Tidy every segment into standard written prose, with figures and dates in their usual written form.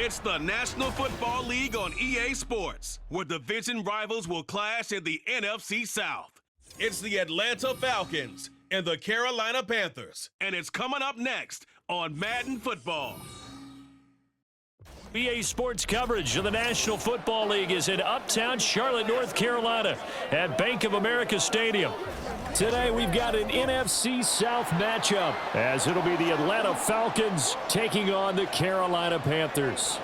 It's the National Football League on EA Sports, where division rivals will clash in the NFC South. It's the Atlanta Falcons and the Carolina Panthers, and it's coming up next on Madden Football. EA Sports coverage of the National Football League is in uptown Charlotte, North Carolina at Bank of America Stadium. Today we've got an NFC South matchup as it'll be the Atlanta Falcons taking on the Carolina Panthers.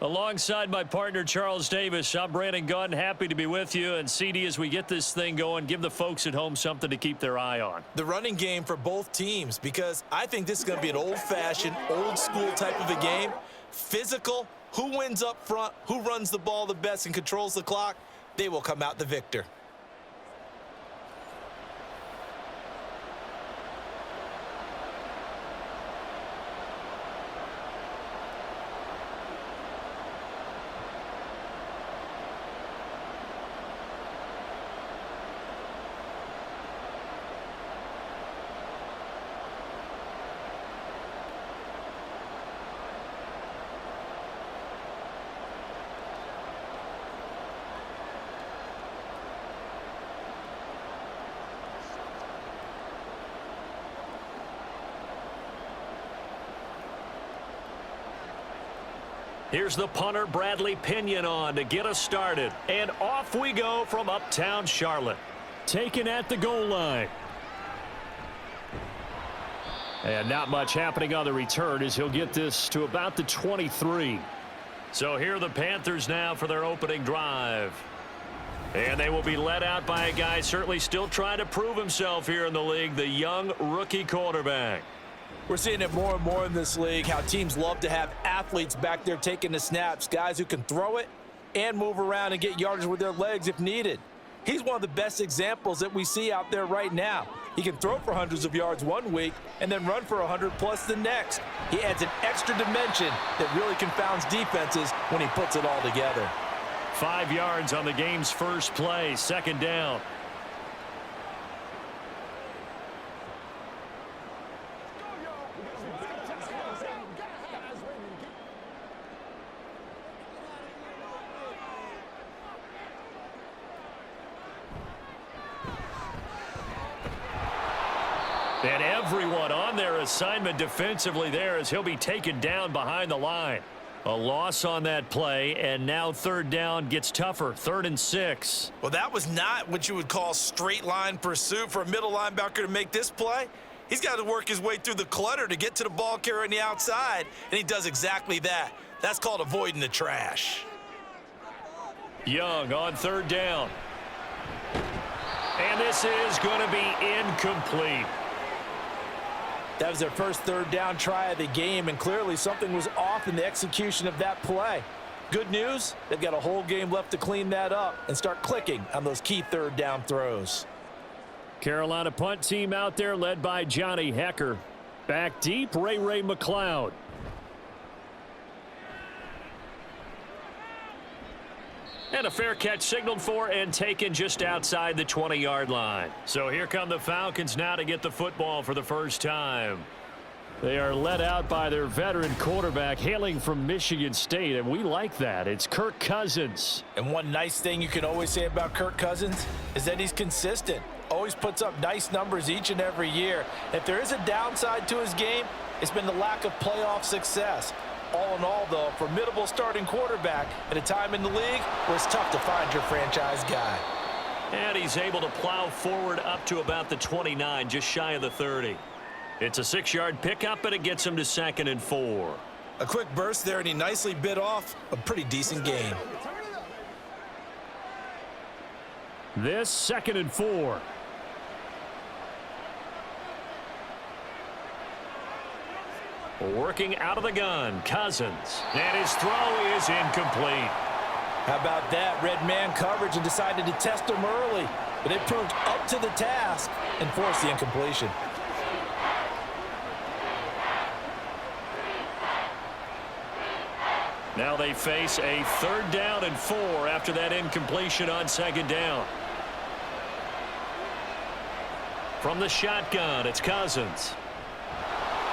Alongside my partner, Charles Davis, I'm Brandon Gunn. Happy to be with you. And CD, as we get this thing going, give the folks at home something to keep their eye on. The running game for both teams, because I think this is going to be an old-fashioned, old-school type of a game. Physical, who wins up front, who runs the ball the best and controls the clock, they will come out the victor. Here's the punter, Bradley Pinion, on to get us started. And off we go from uptown Charlotte. Taken at the goal line. And not much happening on the return as he'll get this to about the 23. So here are the Panthers now for their opening drive. And they will be led out by a guy certainly still trying to prove himself here in the league, the young rookie quarterback. We're seeing it more and more in this league, how teams love to have athletes back there taking the snaps, guys who can throw it and move around and get yardage with their legs if needed. He's one of the best examples that we see out there right now. He can throw for hundreds of yards one week and then run for 100+ the next. He adds an extra dimension that really confounds defenses when he puts it all together. 5 yards on the game's first play, second down. And everyone on their assignment defensively there as he'll be taken down behind the line. A loss on that play, and now third down gets tougher, 3rd and 6. Well, that was not what you would call straight line pursuit for a middle linebacker to make this play. He's got to work his way through the clutter to get to the ball carrier on the outside, and he does exactly that. That's called avoiding the trash. Young on third down. And this is going to be incomplete. That was their first third down try of the game, and clearly something was off in the execution of that play. Good news, they've got a whole game left to clean that up and start clicking on those key third down throws. Carolina punt team out there led by Johnny Hecker. Back deep, Ray McLeod. And a fair catch signaled for and taken just outside the 20-yard line. So here come the Falcons now to get the football for the first time. They are led out by their veteran quarterback hailing from Michigan State, and we like that. It's Kirk Cousins. And one nice thing you can always say about Kirk Cousins is that he's consistent. Always puts up nice numbers each and every year. If there is a downside to his game, it's been the lack of playoff success. All in all, though, formidable starting quarterback at a time in the league where it's tough to find your franchise guy. And he's able to plow forward up to about the 29, just shy of the 30. It's a 6-yard pickup, and it gets him to 2nd and 4. A quick burst there, and he nicely bit off a pretty decent gain. This 2nd and 4. Working out of the gun, Cousins. And his throw is incomplete. How about that? Red man coverage and decided to test him early. But it proved up to the task and forced the incompletion. Now they face a 3rd down and 4 after that incompletion on 2nd down. From the shotgun, it's Cousins.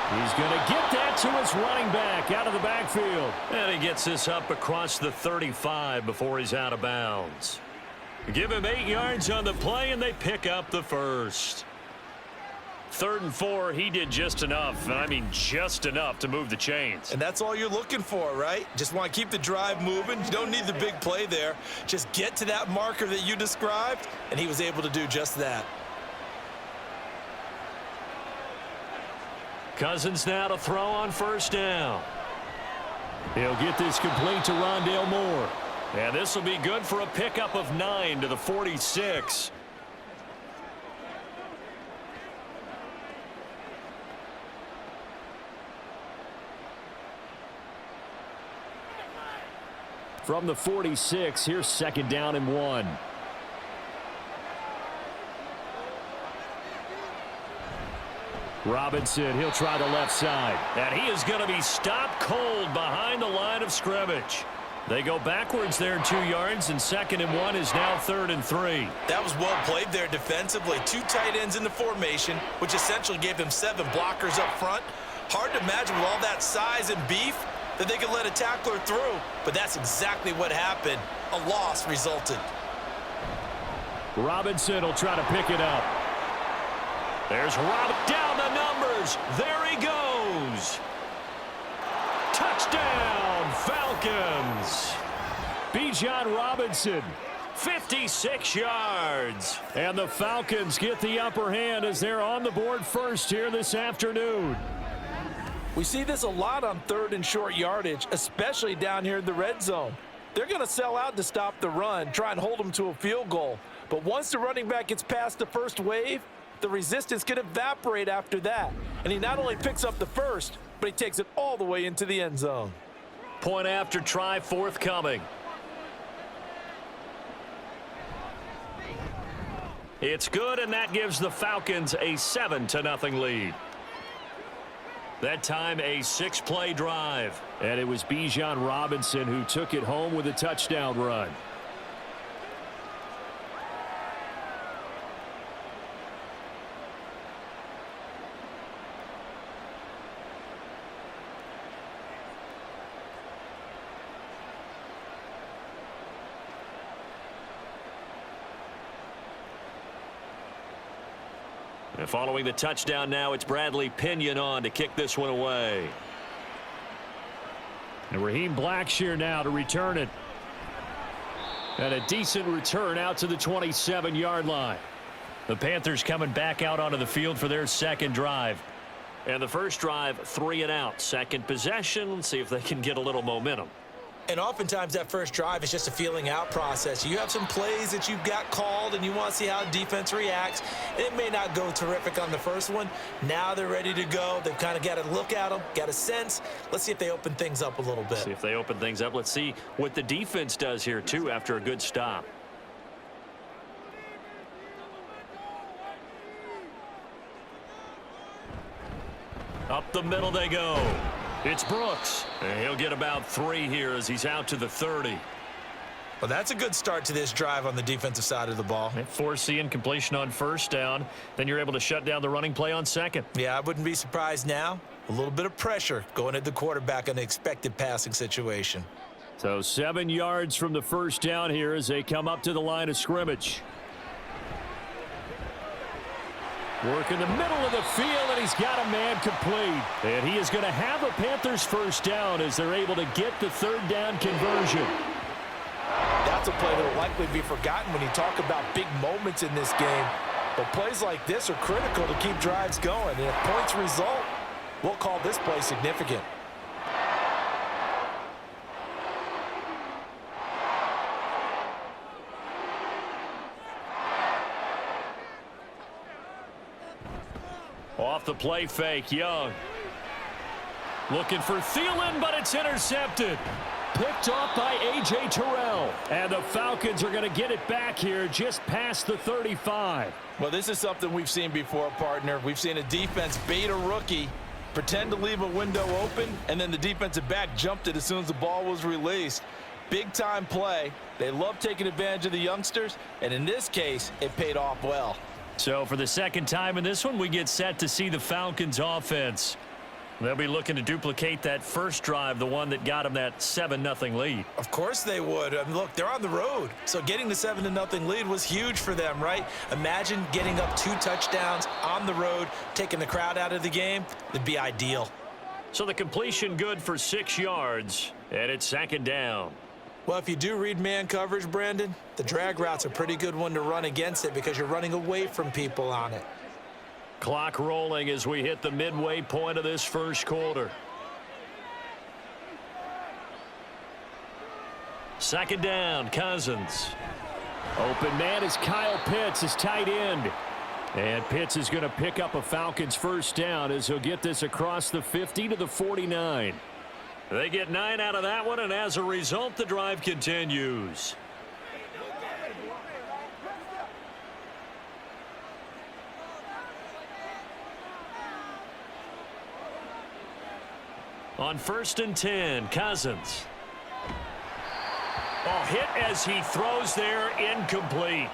He's going to get that to his running back out of the backfield. And he gets this up across the 35 before he's out of bounds. Give him 8 yards on the play, and they pick up the first. 3rd and 4, he did just enough, and I mean just enough to move the chains. And that's all you're looking for, right? Just want to keep the drive moving. You don't need the big play there. Just get to that marker that you described, and he was able to do just that. Cousins now to throw on 1st down. He'll get this complete to Rondale Moore. And this will be good for a pickup of 9 to the 46. From the 46, here's 2nd down and 1. Robinson, he'll try the left side. And he is going to be stopped cold behind the line of scrimmage. They go backwards there 2 yards, and 2nd and 1 is now 3rd and 3. That was well played there defensively. 2 tight ends in the formation, which essentially gave them 7 blockers up front. Hard to imagine with all that size and beef that they could let a tackler through, but that's exactly what happened. A loss resulted. Robinson will try to pick it up. There's Rob down the numbers. There he goes. Touchdown, Falcons. Bijan Robinson, 56 yards. And the Falcons get the upper hand as they're on the board first here this afternoon. We see this a lot on 3rd and short yardage, especially down here in the red zone. They're going to sell out to stop the run, try and hold them to a field goal. But once the running back gets past the first wave, the resistance can evaporate after that. And he not only picks up the first, but he takes it all the way into the end zone. Point after try forthcoming. It's good, and that gives the Falcons a 7-0 lead. That time a 6-play drive. And it was Bijan Robinson who took it home with a touchdown run. And following the touchdown now, it's Bradley Pinion on to kick this one away. And Raheem Blackshear now to return it. And a decent return out to the 27-yard line. The Panthers coming back out onto the field for their 2nd drive. And the first drive, 3 and out. 2nd possession, let's see if they can get a little momentum. And oftentimes that first drive is just a feeling out process. You have some plays that you've got called and you want to see how defense reacts. It may not go terrific on the first one. Now they're ready to go. They've kind of got to look at them, got a sense. Let's see if they open things up a little bit. See if they open things up. Let's see what the defense does here, too, after a good stop. Up the middle they go. It's Brooks. And he'll get about 3 here as he's out to the 30. Well, that's a good start to this drive on the defensive side of the ball. Forcing incompletion on 1st down. Then you're able to shut down the running play on 2nd. Yeah, I wouldn't be surprised now. A little bit of pressure going at the quarterback in an expected passing situation. So 7 yards from the 1st down here as they come up to the line of scrimmage. Work in the middle of the field, and he's got a man complete. And he is going to have a Panthers 1st down as they're able to get the 3rd down conversion. That's a play that will likely be forgotten when you talk about big moments in this game. But plays like this are critical to keep drives going. And if points result, we'll call this play significant. Off the play fake, Young. Looking for Thielen, but it's intercepted. Picked off by A.J. Terrell. And the Falcons are going to get it back here just past the 35. Well, this is something we've seen before, partner. We've seen a defense bait a rookie, pretend to leave a window open, and then the defensive back jumped it as soon as the ball was released. Big-time play. They love taking advantage of the youngsters, and in this case, it paid off well. So for the second time in this one, we get set to see the Falcons offense. They'll be looking to duplicate that first drive, the one that got them that 7-0 lead. Of course they would. I mean, look, they're on the road. So getting the 7-0 lead was huge for them, right? Imagine getting up 2 touchdowns on the road, taking the crowd out of the game. It'd be ideal. So the completion good for 6 yards, and it's second down. Well, if you do read man coverage, Brandon, the drag route's a pretty good one to run against it because you're running away from people on it. Clock rolling as we hit the midway point of this first quarter. Second down, Cousins. Open man is Kyle Pitts, his tight end. And Pitts is going to pick up a Falcons first down as he'll get this across the 50 to the 49. They get 9 out of that one, and as a result, the drive continues. On 1st and 10, Cousins. Oh, hit as he throws there, incomplete.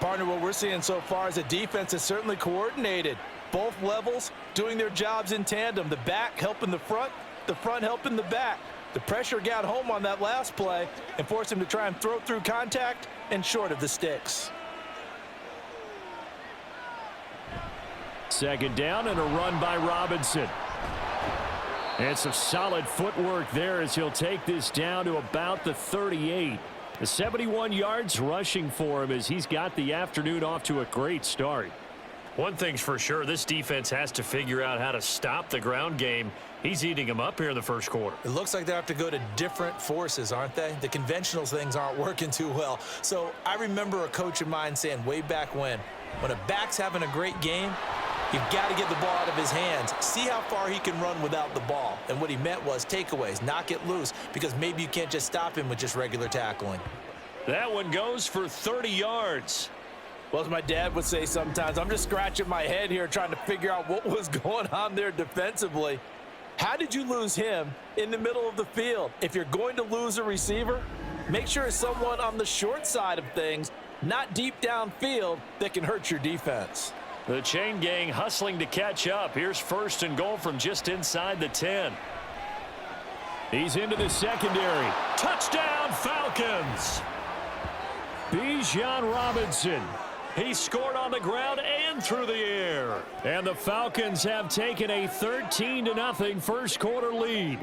Partner, what we're seeing so far is the defense is certainly coordinated. Both levels doing their jobs in tandem. The back helping the front helping the back. The pressure got home on that last play and forced him to try and throw through contact and short of the sticks. Second down and a run by Robinson. And some solid footwork there as he'll take this down to about the 38. The 71 yards rushing for him as he's got the afternoon off to a great start. One thing's for sure, this defense has to figure out how to stop the ground game. He's eating them up here in the first quarter. It looks like they have to go to different forces, aren't they? The conventional things aren't working too well. So I remember a coach of mine saying way back when a back's having a great game, you've got to get the ball out of his hands. See how far he can run without the ball. And what he meant was takeaways, knock it loose, because maybe you can't just stop him with just regular tackling. That one goes for 30 yards. Well, as my dad would say sometimes, I'm just scratching my head here trying to figure out what was going on there defensively. How did you lose him in the middle of the field? If you're going to lose a receiver, make sure it's someone on the short side of things, not deep downfield, that can hurt your defense. The chain gang hustling to catch up. Here's 1st and goal from just inside the 10. He's into the secondary. Touchdown, Falcons! Bijan Robinson. He scored on the ground and through the air. And the Falcons have taken a 13-0 first quarter lead.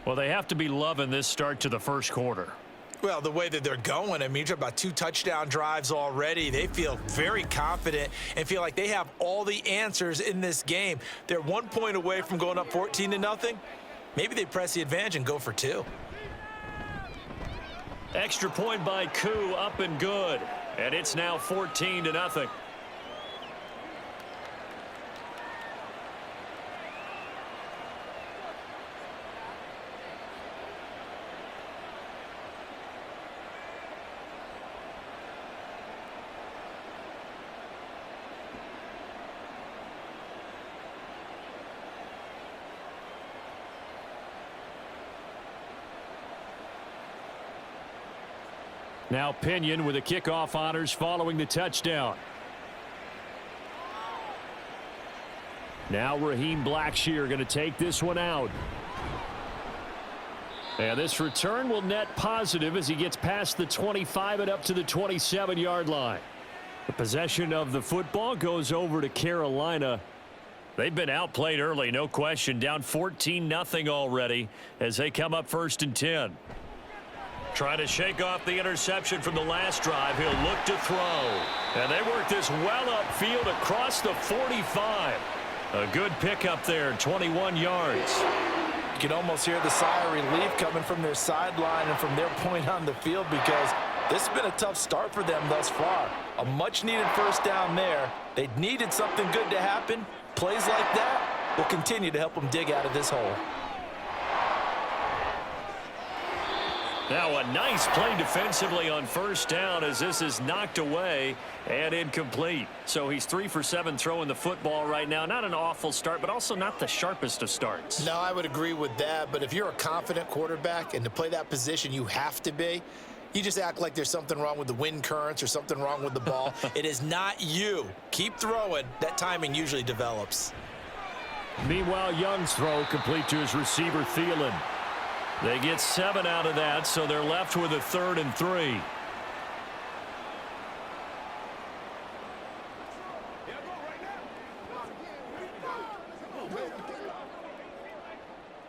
Well, they have to be loving this start to the first quarter. Well, the way that they're going, I mean, you're talking about 2 touchdown drives already. They feel very confident and feel like they have all the answers in this game. They're 1 point away from going up 14-0. Maybe they press the advantage and go for 2. Extra point by Koo, up and good. And it's now 14-0. Now Pinion with the kickoff honors following the touchdown. Now Raheem Blackshear going to take this one out. And this return will net positive as he gets past the 25 and up to the 27-yard line. The possession of the football goes over to Carolina. They've been outplayed early, no question. Down 14-0 already as they come up 1st and 10. Trying to shake off the interception from the last drive. He'll look to throw. And they work this well upfield across the 45. A good pickup there, 21 yards. You can almost hear the sigh of relief coming from their sideline and from their point on the field because this has been a tough start for them thus far. A much-needed first down there. They needed something good to happen. Plays like that will continue to help them dig out of this hole. Now a nice play defensively on 1st down as this is knocked away and incomplete. So he's 3 for 7 throwing the football right now. Not an awful start, but also not the sharpest of starts. No, I would agree with that. But if you're a confident quarterback and to play that position, you have to be. You just act like there's something wrong with the wind currents or something wrong with the ball. It is not you. Keep throwing. That timing usually develops. Meanwhile, Young's throw complete to his receiver, Thielen. They get 7 out of that, so they're left with a 3rd and 3.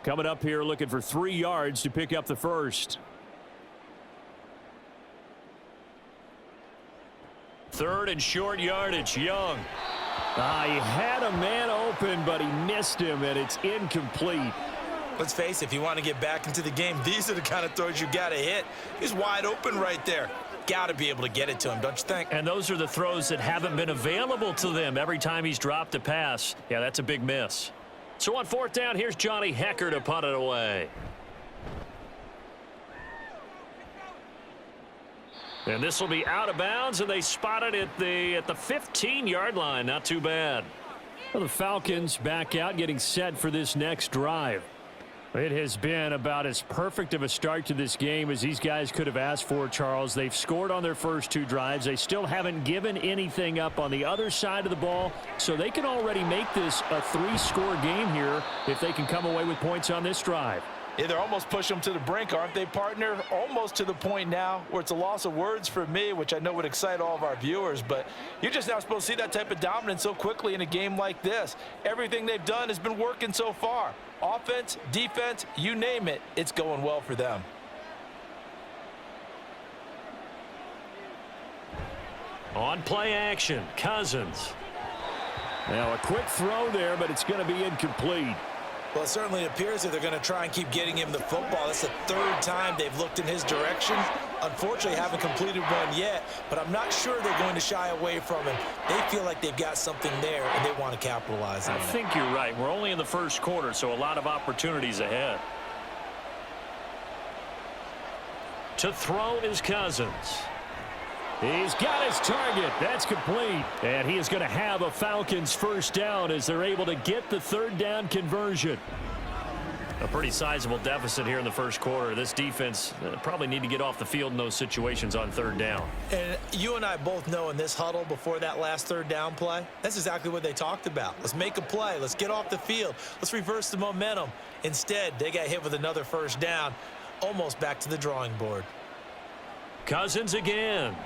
Coming up here looking for 3 yards to pick up the first. 3rd and short yardage, Young. He had a man open, but he missed him, and it's incomplete. Let's face it, if you want to get back into the game, these are the kind of throws you got to hit. He's wide open right there. Got to be able to get it to him, don't you think? And those are the throws that haven't been available to them every time he's dropped a pass. Yeah, that's a big miss. So on 4th down, here's Johnny Hecker to punt it away. And this will be out of bounds, and they spot it at the 15-yard line. Not too bad. Well, the Falcons back out, getting set for this next drive. It has been about as perfect of a start to this game as these guys could have asked for, Charles. They've scored on their first 2 drives. They still haven't given anything up on the other side of the ball, so they can already make this a 3-score game here if they can come away with points on this drive. Yeah, they're almost pushing them to the brink, aren't they, partner? Almost to the point now where it's a loss of words for me, which I know would excite all of our viewers, but you're just not supposed to see that type of dominance so quickly in a game like this. Everything they've done has been working so far. Offense, defense, you name it, it's going well for them. On play action, Cousins. Now a quick throw there, but it's going to be incomplete. Well, it certainly appears that they're going to try and keep getting him the football. That's the 3rd time they've looked in his direction. Unfortunately, haven't completed one yet, but I'm not sure they're going to shy away from him. They feel like they've got something there, and they want to capitalize on it. I think you're right. We're only in the first quarter, so a lot of opportunities ahead. To throw is Cousins. He's got his target. That's complete. And he is going to have a Falcons first down as they're able to get the 3rd down conversion. A pretty sizable deficit here in the first quarter. This defense probably need to get off the field in those situations on 3rd down. And you and I both know in this huddle before that last 3rd down play, that's exactly what they talked about. Let's make a play. Let's get off the field. Let's reverse the momentum. Instead, they got hit with another first down, almost back to the drawing board. Cousins again.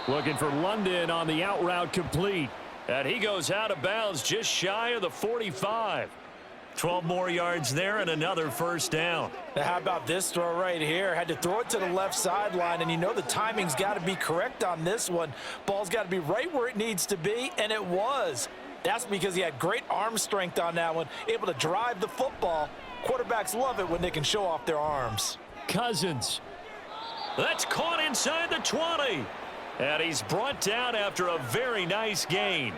Looking for London on the out route complete. And he goes out of bounds just shy of the 45. 12 more yards there and another first down. Now how about this throw right here? Had to throw it to the left sideline, and you know the timing's got to be correct on this one. Ball's got to be right where it needs to be, and it was. That's because he had great arm strength on that one, able to drive the football. Quarterbacks love it when they can show off their arms. Cousins. That's caught inside the 20. And he's brought down after a very nice gain.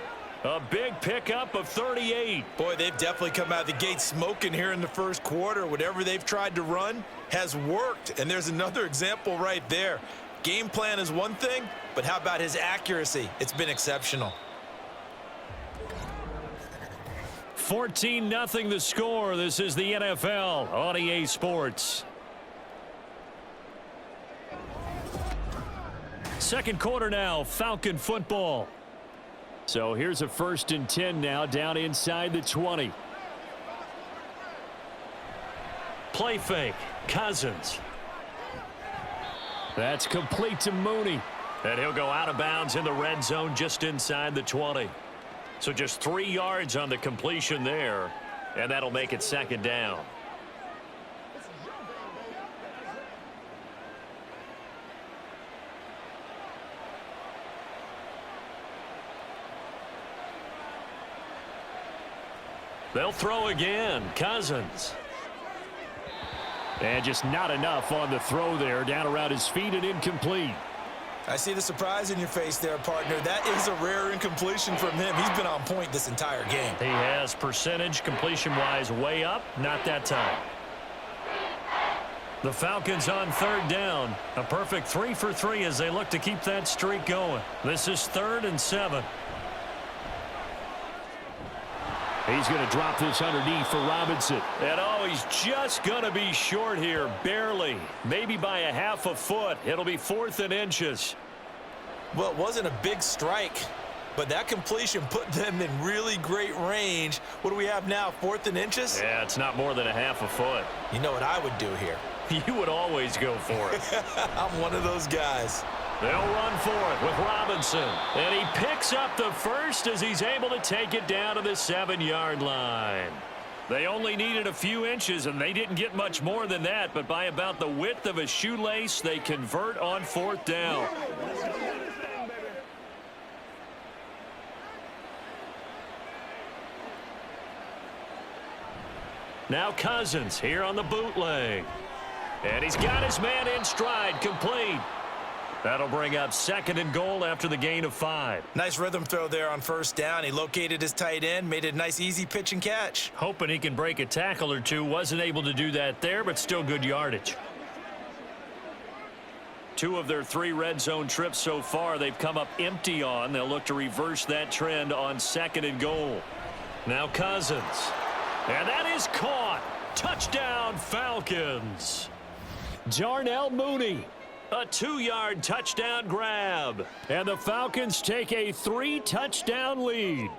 A big pickup of 38. Boy, they've definitely come out of the gate smoking here in the first quarter. Whatever they've tried to run has worked. And there's another example right there. Game plan is one thing, but how about his accuracy? It's been exceptional. 14-0 the score. This is the NFL on EA Sports. Second quarter now, Falcon football. So here's a 1st and 10 now, down inside the 20. Play fake, Cousins. That's complete to Mooney. And he'll go out of bounds in the red zone just inside the 20. So just 3 yards on the completion there, and that'll make it 2nd down. They'll throw again. Cousins. And just not enough on the throw there. Down around his feet and incomplete. I see the surprise in your face there, partner. That is a rare incompletion from him. He's been on point this entire game. He has percentage completion-wise way up. Not that time. The Falcons on 3rd down. A perfect 3 for 3 as they look to keep that streak going. This is 3rd and 7. He's going to drop this underneath for Robinson. And oh, he's just going to be short here, barely. Maybe by a half a foot. It'll be 4th and inches. Well, it wasn't a big strike, but that completion put them in really great range. What do we have now, 4th and inches? Yeah, it's not more than a half a foot. You know what I would do here? You would always go for it. I'm one of those guys. They'll run for it with Robinson. And he picks up the first as he's able to take it down to the 7-yard line. They only needed a few inches, and they didn't get much more than that. But by about the width of a shoelace, they convert on 4th down. Now Cousins here on the bootleg. And he's got his man in stride, complete. That'll bring up 2nd and goal after the gain of 5. Nice rhythm throw there on 1st down. He located his tight end, made it a nice, easy pitch and catch. Hoping he can break a tackle or two. Wasn't able to do that there, but still good yardage. 2 of their 3 red zone trips so far, they've come up empty on. They'll look to reverse that trend on 2nd and goal. Now Cousins. And that is caught. Touchdown, Falcons. Darnell Mooney. A 2-yard touchdown grab. And the Falcons take a 3-touchdown lead.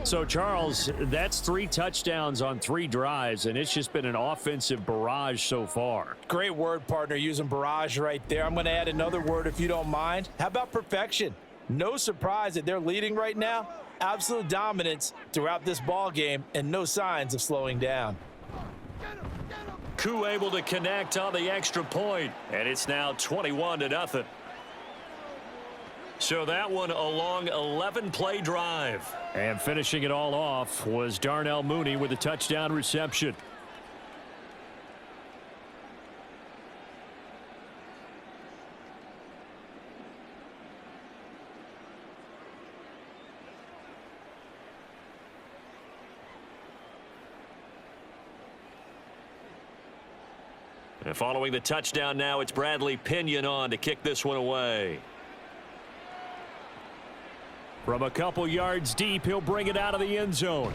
So, Charles, that's 3 touchdowns on 3 drives, and it's just been an offensive barrage so far. Great word, partner, using barrage right there. I'm going to add another word if you don't mind. How about perfection? No surprise that they're leading right now. Absolute dominance throughout this ball game and no signs of slowing down. Koo able to connect on the extra point, and it's now 21-0. So that one a long 11-play drive. And finishing it all off was Darnell Mooney with a touchdown reception. And following the touchdown now, it's Bradley Pinion on to kick this one away. From a couple yards deep, he'll bring it out of the end zone.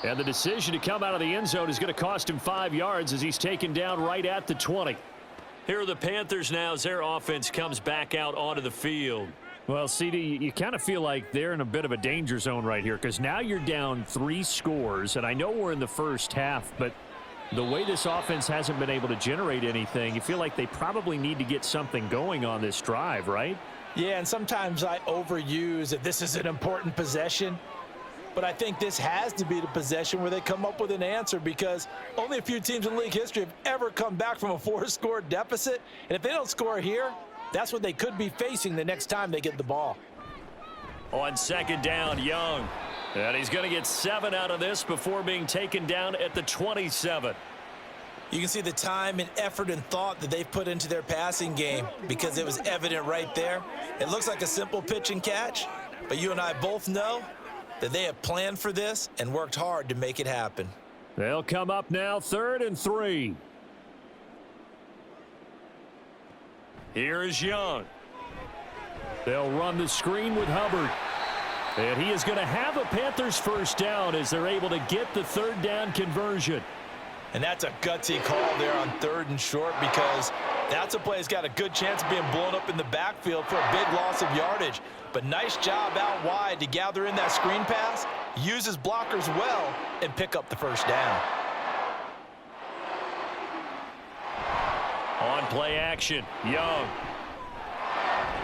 And the decision to come out of the end zone is going to cost him 5 yards as he's taken down right at the 20. Here are the Panthers now as their offense comes back out onto the field. Well, CD, you kind of feel like they're in a bit of a danger zone right here because now you're down 3 scores, and I know we're in the first half, but the way this offense hasn't been able to generate anything, you feel like they probably need to get something going on this drive, right? Yeah, and sometimes I overuse that this is an important possession, but I think this has to be the possession where they come up with an answer because only a few teams in league history have ever come back from a 4-score deficit, and if they don't score here, that's what they could be facing the next time they get the ball. On 2nd down, Young. And he's going to get 7 out of this before being taken down at the 27. You can see the time and effort and thought that they've put into their passing game because it was evident right there. It looks like a simple pitch and catch, but you and I both know that they have planned for this and worked hard to make it happen. They'll come up now 3rd and 3. Here is Young. They'll run the screen with Hubbard. And he is going to have a Panthers first down as they're able to get the 3rd down conversion. And that's a gutsy call there on 3rd and short because that's a play that's got a good chance of being blown up in the backfield for a big loss of yardage. But nice job out wide to gather in that screen pass, use his blockers well, and pick up the first down. On play action, Young.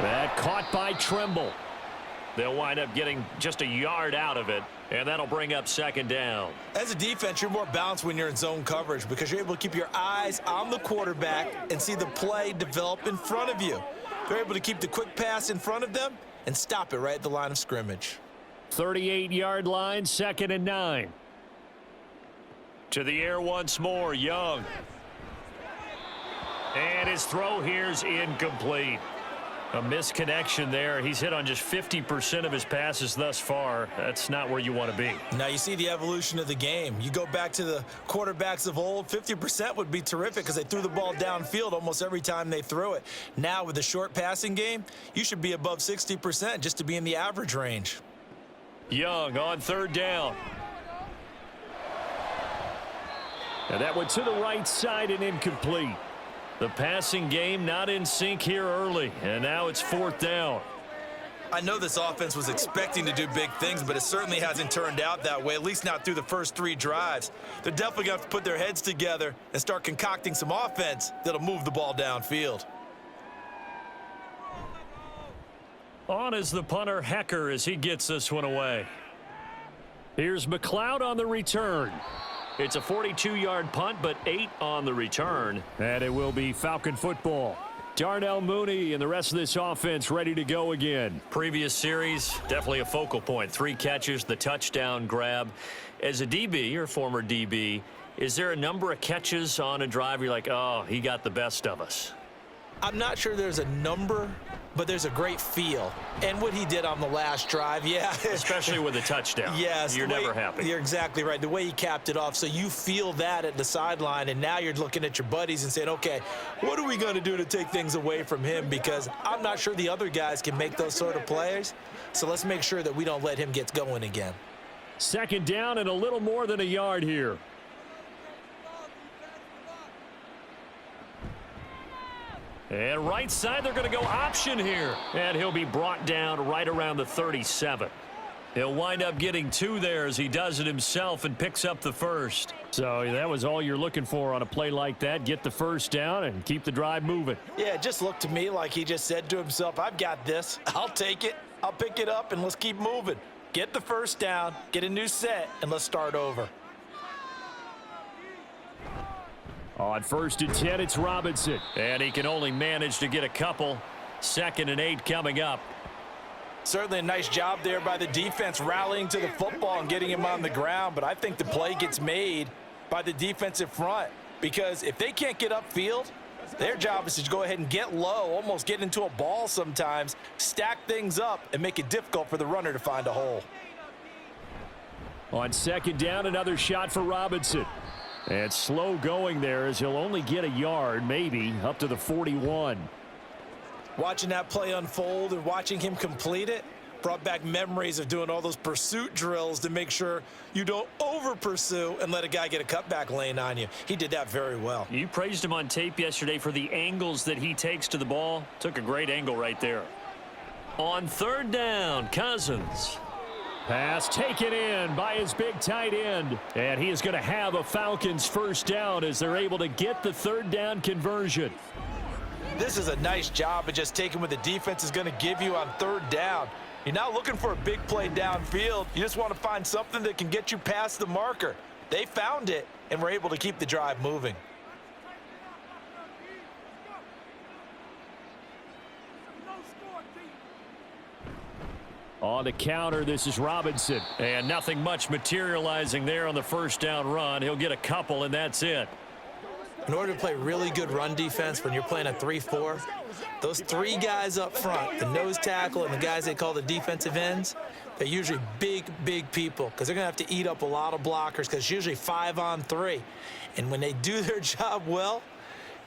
That caught by Trimble. They'll wind up getting just a yard out of it, and that'll bring up 2nd down. As a defense, you're more balanced when you're in zone coverage because you're able to keep your eyes on the quarterback and see the play develop in front of you. They're able to keep the quick pass in front of them and stop it right at the line of scrimmage. 38-yard line, 2nd and 9. To the air once more, Young. And his throw here's incomplete. A misconnection there. He's hit on just 50% of his passes thus far. That's not where you want to be. Now you see the evolution of the game. You go back to the quarterbacks of old, 50% would be terrific because they threw the ball downfield almost every time they threw it. Now with the short passing game, you should be above 60% just to be in the average range. Young on 3rd down. And that went to the right side and incomplete. The passing game not in sync here early, and now it's 4th down. I know this offense was expecting to do big things, but it certainly hasn't turned out that way, at least not through the first 3 drives. They're definitely going to have to put their heads together and start concocting some offense that'll move the ball downfield. On is the punter, Hecker, as he gets this one away. Here's McLeod on the return. It's a 42-yard punt, but 8 on the return. And it will be Falcon football. Darnell Mooney and the rest of this offense ready to go again. Previous series, definitely a focal point. 3 catches, the touchdown grab. As a DB, or former DB, is there a number of catches on a drive you're like, oh, he got the best of us? I'm not sure there's a number, but there's a great feel. And what he did on the last drive, yeah. Especially with a touchdown. Yes. You're never happy. You're exactly right. The way he capped it off, so you feel that at the sideline, and now you're looking at your buddies and saying, okay, what are we going to do to take things away from him? Because I'm not sure the other guys can make those sort of plays. So let's make sure that we don't let him get going again. 2nd down and a little more than a yard here. And right side, they're going to go option here. And he'll be brought down right around the 37. He'll wind up getting 2 there as he does it himself and picks up the first. So that was all you're looking for on a play like that. Get the first down and keep the drive moving. Yeah, it just looked to me like he just said to himself, I've got this. I'll take it. I'll pick it up, and let's keep moving. Get the first down, get a new set, and let's start over. On 1st and 10, it's Robinson. And he can only manage to get a couple. 2nd and 8 coming up. Certainly a nice job there by the defense rallying to the football and getting him on the ground. But I think the play gets made by the defensive front. Because if they can't get upfield, their job is to go ahead and get low, almost get into a ball sometimes, stack things up, and make it difficult for the runner to find a hole. On 2nd down, another shot for Robinson. And slow going there as he'll only get a yard, maybe, up to the 41. Watching that play unfold and watching him complete it brought back memories of doing all those pursuit drills to make sure you don't over-pursue and let a guy get a cutback lane on you. He did that very well. You praised him on tape yesterday for the angles that he takes to the ball. Took a great angle right there. On 3rd down, Cousins. Pass taken in by his big tight end. And he is going to have a Falcons first down as they're able to get the 3rd down conversion. This is a nice job of just taking what the defense is going to give you on 3rd down. You're not looking for a big play downfield. You just want to find something that can get you past the marker. They found it and were able to keep the drive moving. On the counter, this is Robinson. And nothing much materializing there on the first down run. He'll get a couple, and that's it. In order to play really good run defense when you're playing a 3-4, those 3 guys up front, the nose tackle and the guys they call the defensive ends, they're usually big, big people because they're going to have to eat up a lot of blockers because it's usually 5 on 3. And when they do their job well,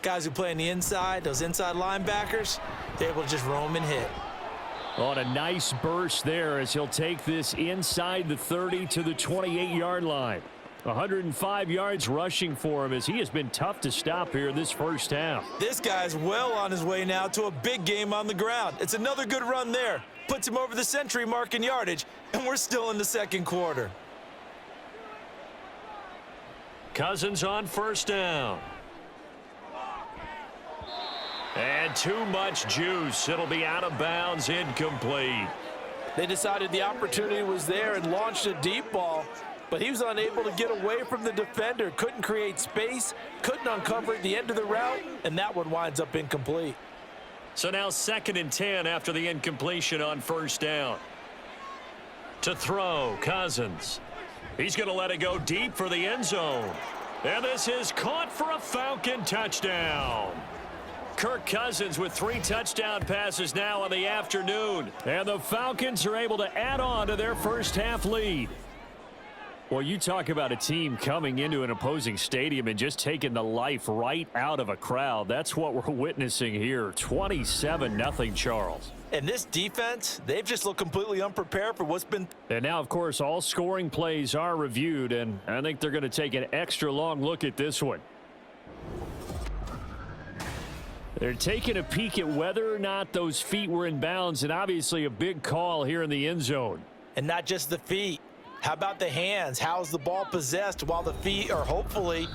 guys who play on the inside, those inside linebackers, they're able to just roam and hit. On a nice burst there as he'll take this inside the 30 to the 28-yard line. 105 yards rushing for him as he has been tough to stop here this first half. This guy's well on his way now to a big game on the ground. It's another good run there. Puts him over the century mark in yardage, and we're still in the 2nd quarter. Cousins on 1st down. And too much juice. It'll be out of bounds, incomplete. They decided the opportunity was there and launched a deep ball, but he was unable to get away from the defender. Couldn't create space, couldn't uncover at the end of the route, and that one winds up incomplete. So now 2nd and 10 after the incompletion on 1st down. To throw, Cousins. He's going to let it go deep for the end zone. And this is caught for a Falcon touchdown. Kirk Cousins with 3 touchdown passes now in the afternoon. And the Falcons are able to add on to their first half lead. Well, you talk about a team coming into an opposing stadium and just taking the life right out of a crowd. That's what we're witnessing here. 27-0, Charles. And this defense, they've just looked completely unprepared for what's been. And now, of course, all scoring plays are reviewed, and I think they're going to take an extra long look at this one. They're taking a peek at whether or not those feet were in bounds, and obviously a big call here in the end zone. And not just the feet. How about the hands? How's the ball possessed while the feet are hopefully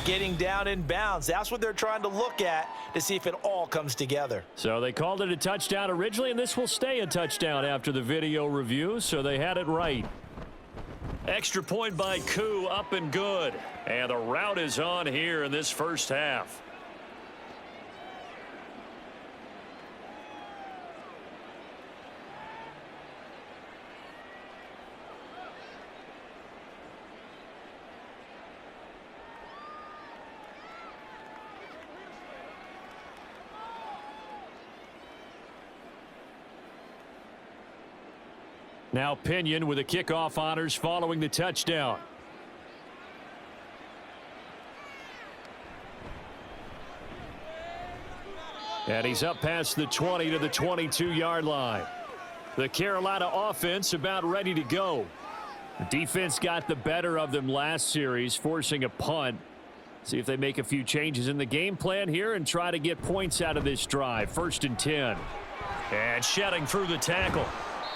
getting down in bounds? That's what they're trying to look at to see if it all comes together. So they called it a touchdown originally, and this will stay a touchdown after the video review, so they had it right. Extra point by Koo, up and good. And the route is on here in this first half. Now Pinion with the kickoff honors following the touchdown. And he's up past the 20 to the 22-yard line. The Carolina offense about ready to go. The defense got the better of them last series, forcing a punt. See if they make a few changes in the game plan here and try to get points out of this drive. 1st and 10. And shedding through the tackle.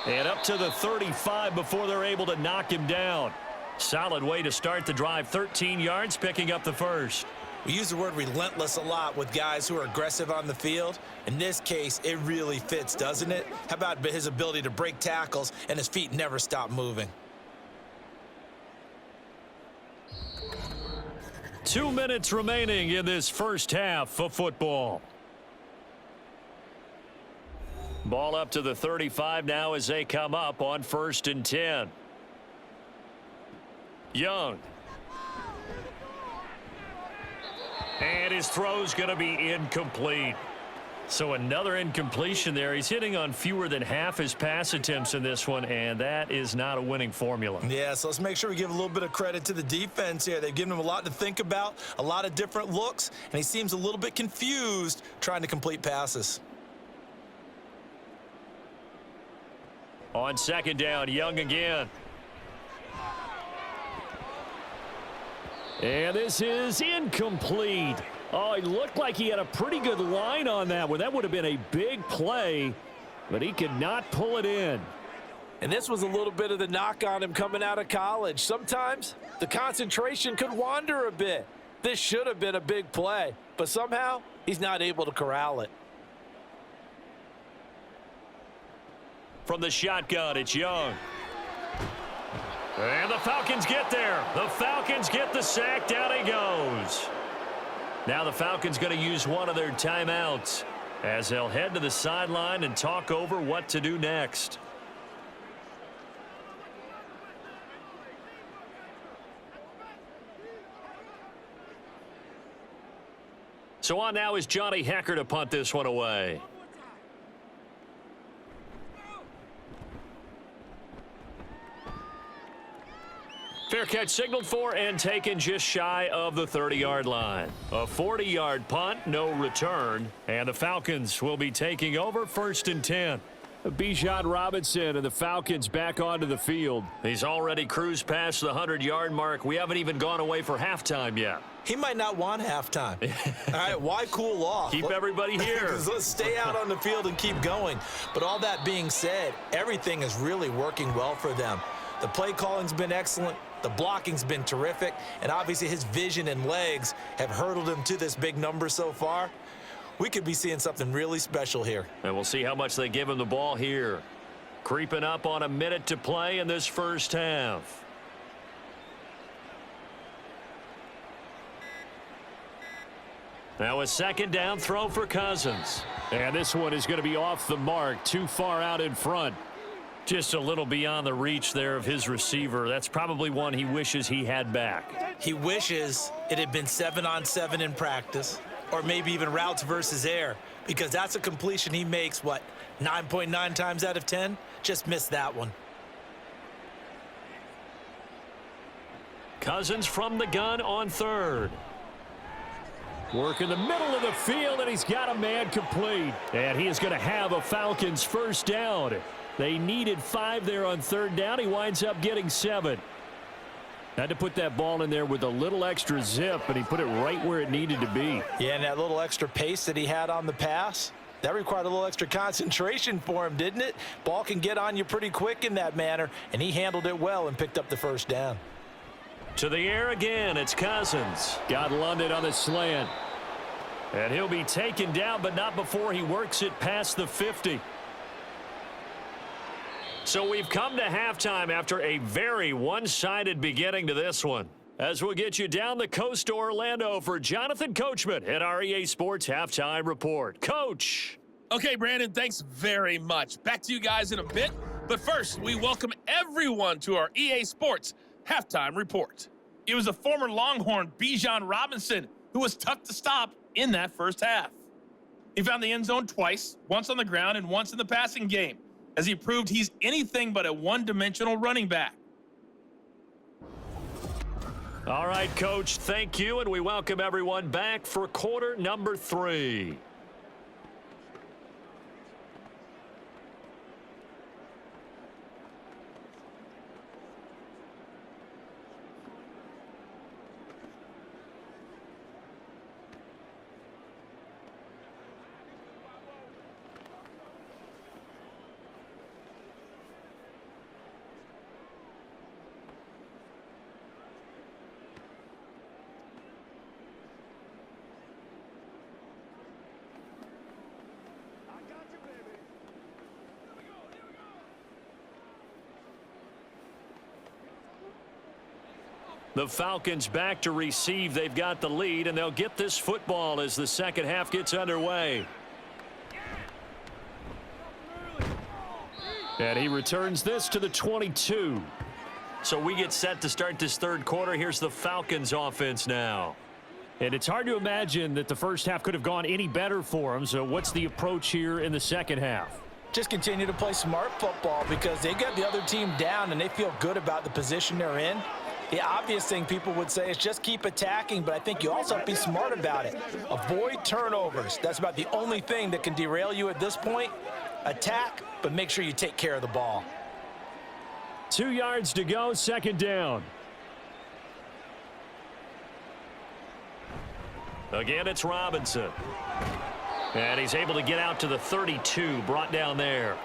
And up to the 35 before they're able to knock him down. Solid way to start the drive. 13 yards, picking up the first. We use the word relentless a lot with guys who are aggressive on the field. In this case, it really fits, doesn't it? How about his ability to break tackles and his feet never stop moving? 2 minutes remaining in this first half of football. Ball up to the 35 now as they come up on 1st and 10. Young. And his throw's going to be incomplete. So another incompletion there. He's hitting on fewer than half his pass attempts in this one, and that is not a winning formula. Yeah, so let's make sure we give a little bit of credit to the defense here. They've given him a lot to think about, a lot of different looks, and he seems a little bit confused trying to complete passes. On 2nd down, Young again. And this is incomplete. Oh, he looked like he had a pretty good line on that one. That would have been a big play, but he could not pull it in. And this was a little bit of the knock on him coming out of college. Sometimes the concentration could wander a bit. This should have been a big play, but somehow he's not able to corral it. From the shotgun, it's Young. And the Falcons get there. The Falcons get the sack. Down he goes. Now the Falcons going to use one of their timeouts as they'll head to the sideline and talk over what to do next. So on now is Johnny Hecker to punt this one away. Fair catch signaled for and taken just shy of the 30-yard line. A 40-yard punt, no return, and the Falcons will be taking over 1st and 10. Bijan Robinson and the Falcons back onto the field. He's already cruised past the 100-yard mark. We haven't even gone away for halftime yet. He might not want halftime. All right, why cool off? Keep everybody here. Let's stay out on the field and keep going. But all that being said, everything is really working well for them. The play calling's been excellent. The blocking's been terrific. And obviously his vision and legs have hurdled him to this big number so far. We could be seeing something really special here. And we'll see how much they give him the ball here. Creeping up on a minute to play in this first half. Now a 2nd down throw for Cousins. And this one is going to be off the mark, too far out in front. Just a little beyond the reach there of his receiver. That's probably one he wishes he had back. He wishes it had been 7-on-7 in practice, or maybe even routes versus air, because that's a completion he makes, 9.9 times out of 10? Just missed that one. Cousins from the gun on third. Work in the middle of the field, and he's got a man complete. And he is going to have a Falcons first down. They needed 5 there on third down. He winds up getting 7. Had to put that ball in there with a little extra zip, and he put it right where it needed to be. Yeah, and that little extra pace that he had on the pass, that required a little extra concentration for him, didn't it? Ball can get on you pretty quick in that manner, and he handled it well and picked up the first down. To the air again, it's Cousins. Got London on the slant. And he'll be taken down, but not before he works it past the 50. So we've come to halftime after a very one-sided beginning to this one. As we'll get you down the coast to Orlando for Jonathan Coachman at our EA Sports Halftime Report. Coach. Okay, Brandon, thanks very much. Back to you guys in a bit. But first, we welcome everyone to our EA Sports Halftime Report. It was the former Longhorn Bijan Robinson who was tough to stop in that first half. He found the end zone twice, once on the ground and once in the passing game, as he proved he's anything but a one-dimensional running back. All right, Coach, thank you, and we welcome everyone back for quarter number 3. The Falcons back to receive. They've got the lead, and they'll get this football as the second half gets underway. And he returns this to the 22. So we get set to start this third quarter. Here's the Falcons offense now. And it's hard to imagine that the first half could have gone any better for them. So what's the approach here in the second half? Just continue to play smart football because they got the other team down and they feel good about the position they're in. The obvious thing people would say is just keep attacking, but I think you also have to be smart about it. Avoid turnovers. That's about the only thing that can derail you at this point. Attack, but make sure you take care of the ball. 2 yards to go, second down. Again, it's Robinson. And he's able to get out to the 32, brought down there.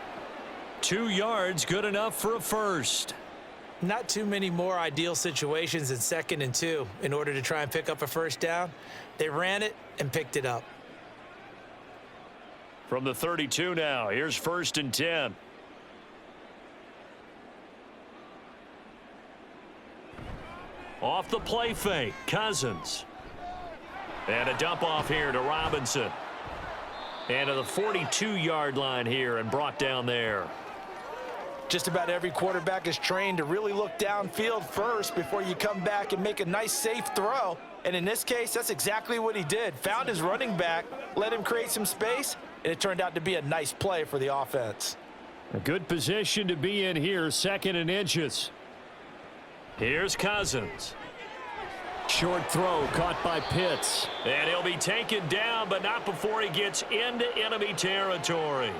2 yards, good enough for a first. Not too many more ideal situations in 2nd and 2 in order to try and pick up a first down. They ran it and picked it up. From the 32 now, here's 1st and 10. Off the play fake, Cousins. And a dump off here to Robinson. And to the 42-yard line here and brought down there. Just about every quarterback is trained to really look downfield first before you come back and make a nice, safe throw. And in this case, that's exactly what he did. Found his running back, let him create some space, and it turned out to be a nice play for the offense. A good position to be in here, 2nd and inches. Here's Cousins. Short throw caught by Pitts. And he'll be taken down, but not before he gets into enemy territory.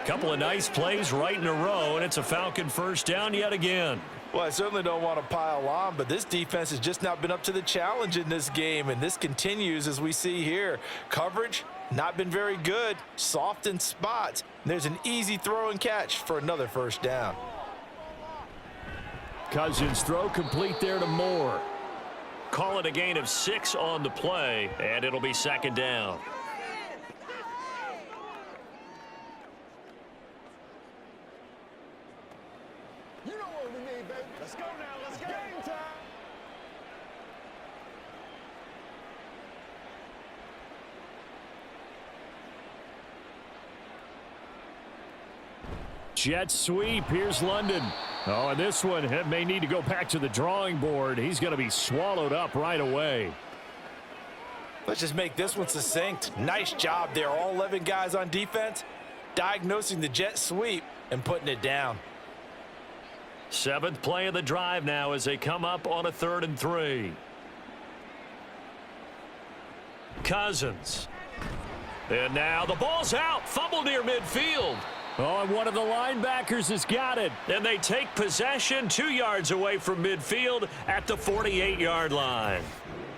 Couple of nice plays right in a row, and it's a Falcon first down yet again. Well, I certainly don't want to pile on, but this defense has just not been up to the challenge in this game, and this continues as we see here. Coverage, not been very good, soft in spots. There's an easy throw and catch for another first down. Cousins throw complete there to Moore. Call it a gain of 6 on the play, and it'll be second down. Let's go now. Let's go. Game time. Jet sweep. Here's London. Oh, and this one may need to go back to the drawing board. He's going to be swallowed up right away. Let's just make this one succinct. Nice job there. All 11 guys on defense diagnosing the jet sweep and putting it down. Seventh play of the drive now as they come up on a 3rd and 3. Cousins. And now the ball's out. Fumble near midfield. Oh, and one of the linebackers has got it. And they take possession 2 yards away from midfield at the 48-yard line.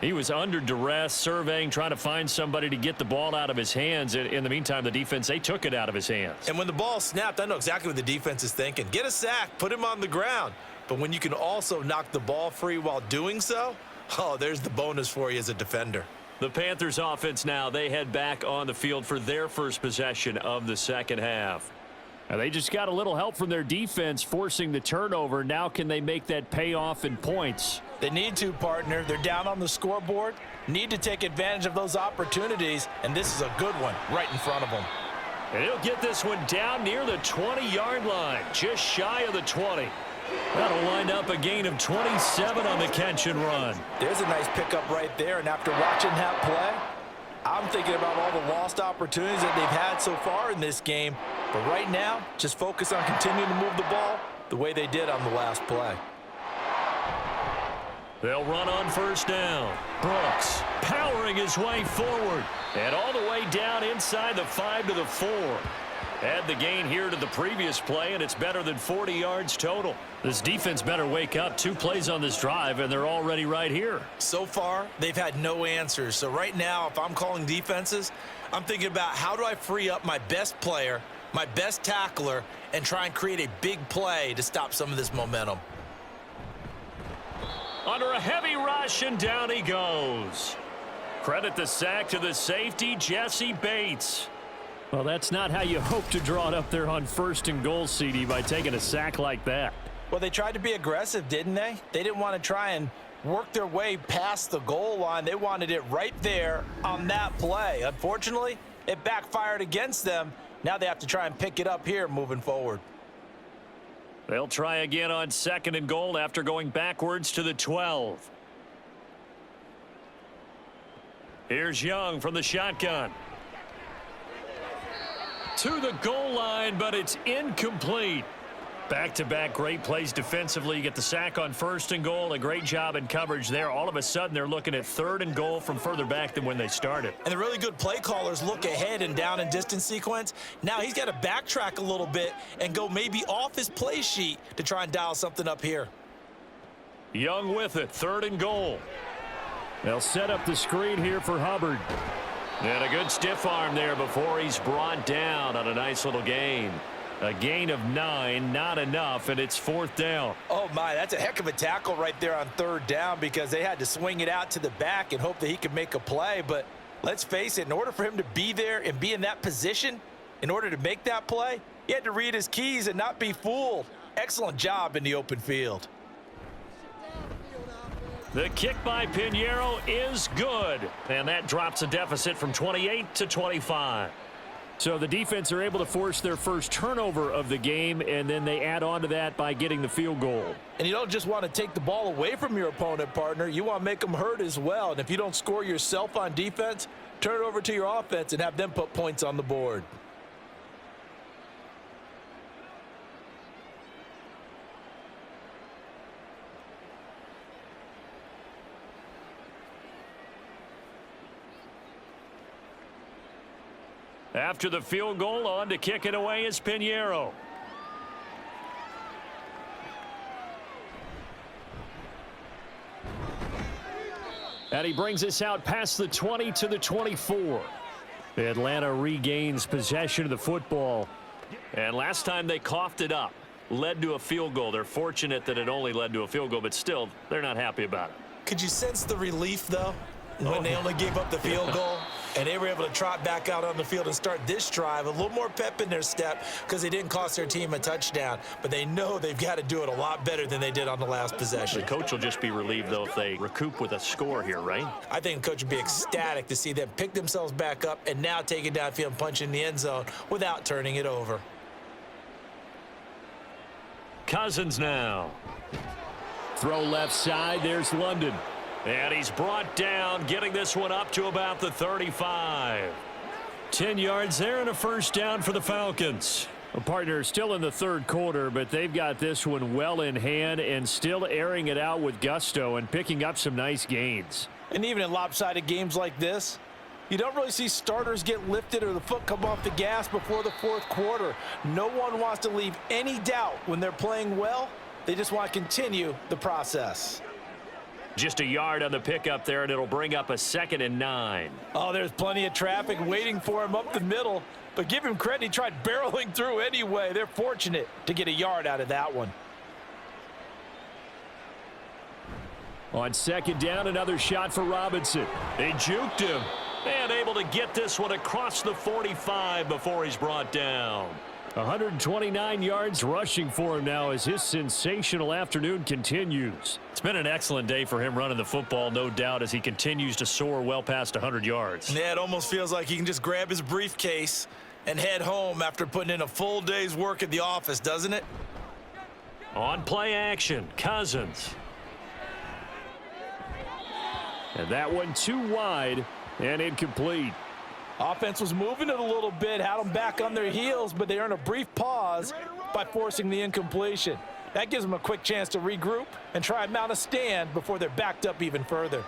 He was under duress, surveying, trying to find somebody to get the ball out of his hands. In the meantime, the defense, they took it out of his hands. And when the ball snapped, I know exactly what the defense is thinking. Get a sack, put him on the ground. But when you can also knock the ball free while doing so, oh, there's the bonus for you as a defender. The Panthers offense now, they head back on the field for their first possession of the second half. Now they just got a little help from their defense forcing the turnover. Now can they make that pay off in points? They need to, partner. They're down on the scoreboard, need to take advantage of those opportunities, and this is a good one right in front of them. And he'll get this one down near the 20-yard line, just shy of the 20. That'll wind up a gain of 27 on the catch and run. There's a nice pickup right there, and after watching that play, I'm thinking about all the lost opportunities that they've had so far in this game. But right now, just focus on continuing to move the ball the way they did on the last play. They'll run on first down. Brooks powering his way forward. And all the way down inside the 5 to the 4. Add the gain here to the previous play, and it's better than 40 yards total. This defense better wake up. 2 plays on this drive, and they're already right here. So far, they've had no answers. So right now, if I'm calling defenses, I'm thinking about how do I free up my best player, my best tackler, and try and create a big play to stop some of this momentum. Under a heavy rush, and down he goes. Credit the sack to the safety, Jesse Bates. Well, that's not how you hope to draw it up there on 1st and goal, CD, by taking a sack like that. Well, they tried to be aggressive, didn't they? They didn't want to try and work their way past the goal line. They wanted it right there on that play. Unfortunately, it backfired against them. Now they have to try and pick it up here moving forward. They'll try again on 2nd and goal after going backwards to the 12. Here's Young from the shotgun. To the goal line, but it's incomplete. Back-to-back great plays defensively. You get the sack on 1st and goal. A great job in coverage there. All of a sudden, they're looking at 3rd and goal from further back than when they started. And the really good play callers look ahead and down and distance sequence. Now he's got to backtrack a little bit and go maybe off his play sheet to try and dial something up here. Young with it. 3rd and goal. They'll set up the screen here for Hubbard. And a good stiff arm there before he's brought down on a nice little gain. A gain of 9, not enough, and it's 4th down. Oh, my, that's a heck of a tackle right there on 3rd down because they had to swing it out to the back and hope that he could make a play. But let's face it, in order for him to be there and be in that position, in order to make that play, he had to read his keys and not be fooled. Excellent job in the open field. The kick by Pinheiro is good, and that drops a deficit from 28 to 25. So the defense are able to force their first turnover of the game, and then they add on to that by getting the field goal. And you don't just want to take the ball away from your opponent, partner. You want to make them hurt as well. And if you don't score yourself on defense, turn it over to your offense and have them put points on the board. After the field goal, on to kick it away is Pinheiro. And he brings us out past the 20 to the 24. Atlanta regains possession of the football. And last time they coughed it up, led to a field goal. They're fortunate that it only led to a field goal, but still, they're not happy about it. Could you sense the relief, though, when they only gave up the field goal? And they were able to trot back out on the field and start this drive. A little more pep in their step because they didn't cost their team a touchdown. But they know they've got to do it a lot better than they did on the last possession. The coach will just be relieved, though, if they recoup with a score here, right? I think the coach would be ecstatic to see them pick themselves back up and now take it downfield and punch in the end zone without turning it over. Cousins now. Throw left side. There's London. And he's brought down, getting this one up to about the 35. 10 yards there and a first down for the Falcons. A partner still in the third quarter, but they've got this one well in hand and still airing it out with gusto and picking up some nice gains. And even in lopsided games like this, you don't really see starters get lifted or the foot come off the gas before the fourth quarter. No one wants to leave any doubt when they're playing well. They just want to continue the process. Just a yard on the pickup there, and it'll bring up a 2nd and 9. Oh, there's plenty of traffic waiting for him up the middle. But give him credit, he tried barreling through anyway. They're fortunate to get a yard out of that one. On 2nd down, another shot for Robinson. They juked him and able to get this one across the 45 before he's brought down. 129 yards rushing for him now as his sensational afternoon continues. It's been an excellent day for him running the football, no doubt, as he continues to soar well past 100 yards. Yeah, it almost feels like he can just grab his briefcase and head home after putting in a full day's work at the office, doesn't it? On play action, Cousins. And that one too wide and incomplete. Offense was moving it a little bit, had them back on their heels, but they earned a brief pause by forcing the incompletion. That gives them a quick chance to regroup and try and mount a stand before they're backed up even further.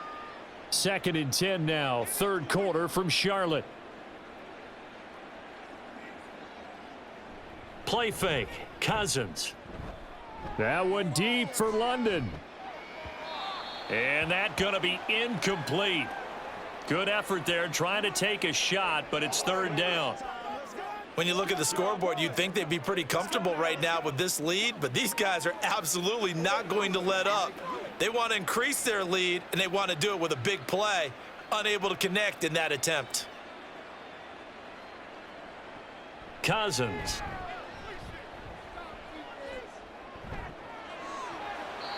2nd and 10 now, third quarter from Charlotte. Play fake, Cousins. That one deep for London. And that going to be incomplete. Good effort there, trying to take a shot, but it's 3rd down. When you look at the scoreboard, you'd think they'd be pretty comfortable right now with this lead, but these guys are absolutely not going to let up. They want to increase their lead, and they want to do it with a big play, unable to connect in that attempt. Cousins.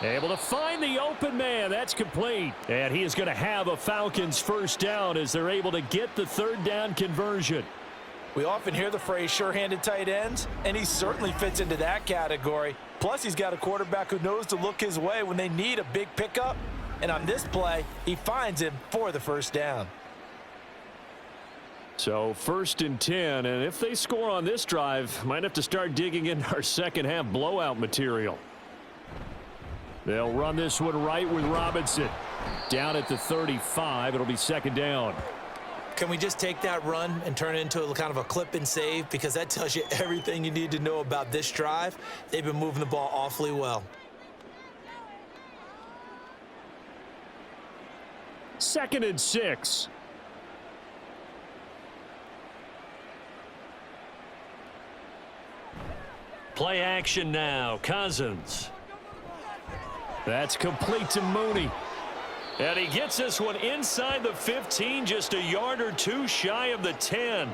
Able to find the open man. That's complete. And he is going to have a Falcons first down as they're able to get the 3rd down conversion. We often hear the phrase sure-handed tight ends, and he certainly fits into that category. Plus, he's got a quarterback who knows to look his way when they need a big pickup. And on this play, he finds him for the first down. So 1st and 10, and if they score on this drive, might have to start digging into our second half blowout material. They'll run this one right with Robinson. Down at the 35, it'll be 2nd down. Can we just take that run and turn it into a kind of a clip and save? Because that tells you everything you need to know about this drive. They've been moving the ball awfully well. 2nd and 6. Play action now. Cousins. That's complete to Mooney. And he gets this one inside the 15, just a yard or two shy of the 10.